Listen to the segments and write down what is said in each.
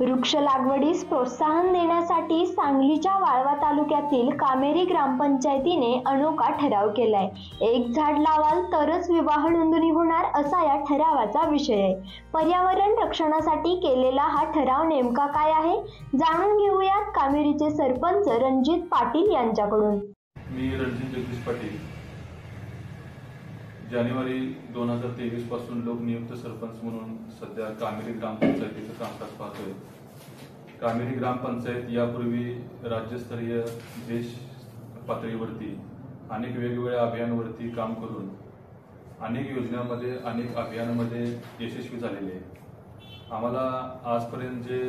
वृक्ष लागवडीस प्रोत्साहन देण्यासाठी सांगलीच्या वाळवा तालुक्यातील कामेरी ग्रामपंचायतीने अनोखा ठराव केलाय। एक झाड लावाल तरच विवाह नोंदणी होणार असा या ठरावाचा विषय आहे। पर्यावरण रक्षणासाठी केलेला हा ठराव नेमका काय आहे जाणून घेऊयात कामेरीचे सरपंच रणजित पाटील यांच्याकडून। मी रणजित जगदीश पाटील जानेवारी 2023 पासून लोकनियुक्त सरपंच म्हणून सध्या कामेरी ग्रामपंचायतीचं कामकाज पाहतोय। कामेरी ग्रामपंचायत यापूर्वी राज्यस्तरीय देश पातळीवरती अनेक वेगवेगळ्या अभियानावरती काम करून अनेक योजनांमध्ये अनेक अभियानांमध्ये यशस्वी झालेले आहे। आम्हाला आजपर्यंत जे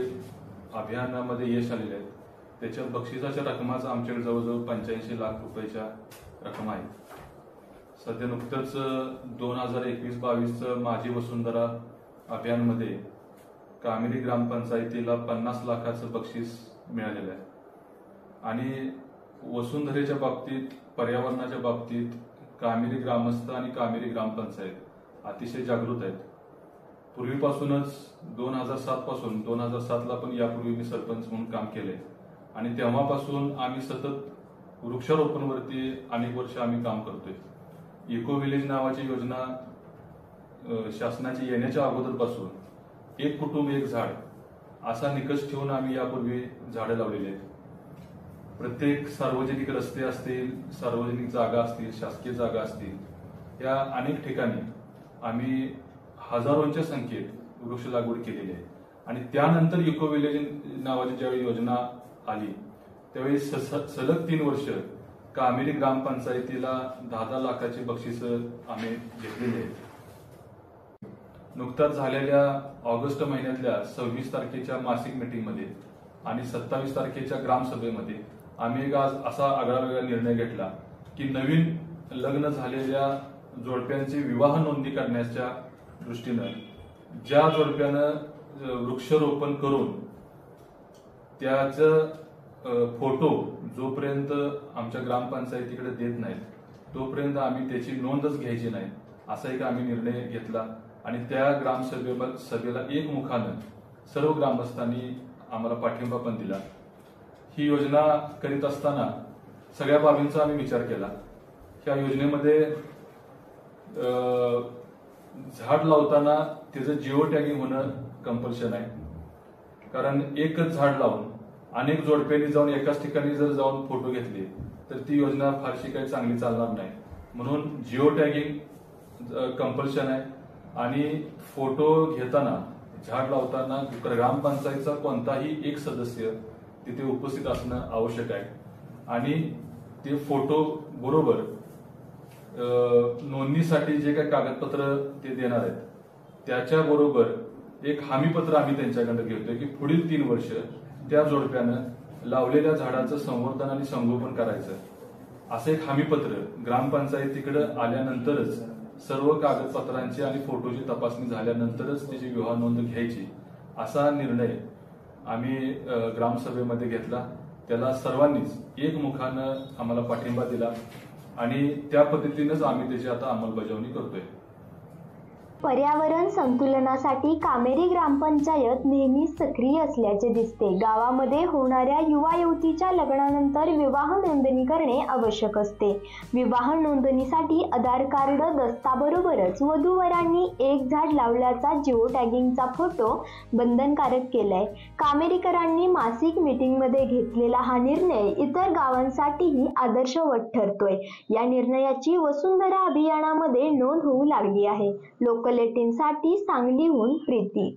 अभियानामध्ये यश आलेले आहे त्याच्या बक्षिसाच्या रकमाच आमच्याकडे जवळजवळ 85 लाख रुपयाच्या रक्कम आहेत। सध्या नुकतंच 2021-22 माझी वसुंधरा अभियानमध्ये कामेरी ग्रामपंचायतीला 50 लाखाचं बक्षीस मिळालेलं आहे। आणि वसुंधरेच्या बाबतीत पर्यावरणाच्या बाबतीत कामेरी ग्रामस्थ आणि कामेरी ग्रामपंचायत अतिशय जागृत आहेत। पूर्वीपासूनच 2007 पासून 2007ला पण यापूर्वी मी सरपंच म्हणून काम केले आणि तेव्हापासून आम्ही सतत वृक्षारोपणवरती अनेक वर्ष आम्ही काम करतोय। इको विलेज नावाची योजना शासनाची येण्याच्या अगोदरपासून एक कुटुंब एक झाड असा निकष ठेवून आम्ही यापूर्वी झाडं लावलेली आहेत। प्रत्येक सार्वजनिक रस्ते असतील, सार्वजनिक जागा असतील, शासकीय जागा असतील, या अनेक ठिकाणी आम्ही हजारोंच्या संख्येत वृक्ष लागवड केलेली आहे। आणि त्यानंतर इको विलेज नावाची ज्यावेळी योजना आली त्यावेळी सलग 3 वर्ष कामेरी ग्रामपंचायतीला 10-10 लाखाची बक्षीस आम्ही घेतलेली आहेत। नुकताच झालेल्या ऑगस्ट महिन्यातल्या 26 तारखेच्या मासिक मीटिंगमध्ये आणि 27 तारखेच्या ग्रामसभेमध्ये आम्ही एक आज असा आगळावेगळा निर्णय घेतला की नवीन लग्न झालेल्या जोडप्यांची विवाह नोंदणी करण्याच्या दृष्टीनं ज्या जोडप्यानं वृक्षारोपण करून त्याचं फोटो जोपर्यंत आमच्या ग्रामपंचायतीकडे देत नाहीत तोपर्यंत आम्ही त्याची नोंदच घ्यायची नाही असा एक आम्ही निर्णय घेतला। आणि त्या ग्रामसभेला एकमुखानं सर्व ग्रामस्थांनी आम्हाला पाठिंबा पण दिला। ही योजना करीत असताना सगळ्या बाबींचा आम्ही विचार केला। ह्या योजनेमध्ये झाड लावताना त्याचं जिओ टॅगिंग होणं कंपल्शन आहे, कारण एकच झाड लावून अनेक जोडप्यांनी जाऊन एकाच ठिकाणी जर जाऊन फोटो घेतले तर ती योजना फारशी काही चांगली चालणार नाही। म्हणून जिओ टॅगिंग कंपल्शन आहे आणि फोटो घेताना झाड लावताना ग्रामपंचायतचा कोणताही एक सदस्य तिथे उपस्थित असणं आवश्यक आहे। आणि ते फोटो बरोबर नोंदणीसाठी जे काही कागदपत्र ते देणार आहेत त्याच्याबरोबर एक हमीपत्र आम्ही त्यांच्याकडे घेतोय की पुढील 3 वर्ष त्या जोडप्यानं लावलेल्या झाडाचं संवर्धन आणि संगोपन करायचं असं एक हमीपत्र ग्रामपंचायतीकडे आल्यानंतरच सर्व कागदपत्रांची आणि फोटोची तपासणी झाल्यानंतरच त्याची विवाह नोंद घ्यायची असा निर्णय आम्ही ग्रामसभेमध्ये घेतला। त्याला सर्वांनीच एकमुखानं आम्हाला पाठिंबा दिला आणि त्या पद्धतीनेच आम्ही त्याची आता अंमलबजावणी करतोय। पर्यावरण संतुलनासाठी कामेरी ग्रामपंचायत नेहमी सक्रिय असल्याचे दिसते। गावामध्ये होणाऱ्या युवा युवतीच्या लग्नानंतर विवाह नोंदणी करणे आवश्यक असते। विवाह नोंदणीसाठी आधार कार्ड दस्ताबरोबरच वधूवरांनी एक झाड लावल्याचा जिओ टॅगिंगचा फोटो बंधनकारक केलाय। कामेरीकरांनी मासिक मीटिंगमध्ये घेतलेला हा निर्णय इतर गावांसाठीही आदर्शवत ठरतोय। या निर्णयाची वसुंधरा अभियानामध्ये नोंद होऊ लागली आहे। लोकल 18 साठी सांगलीहून प्रीती।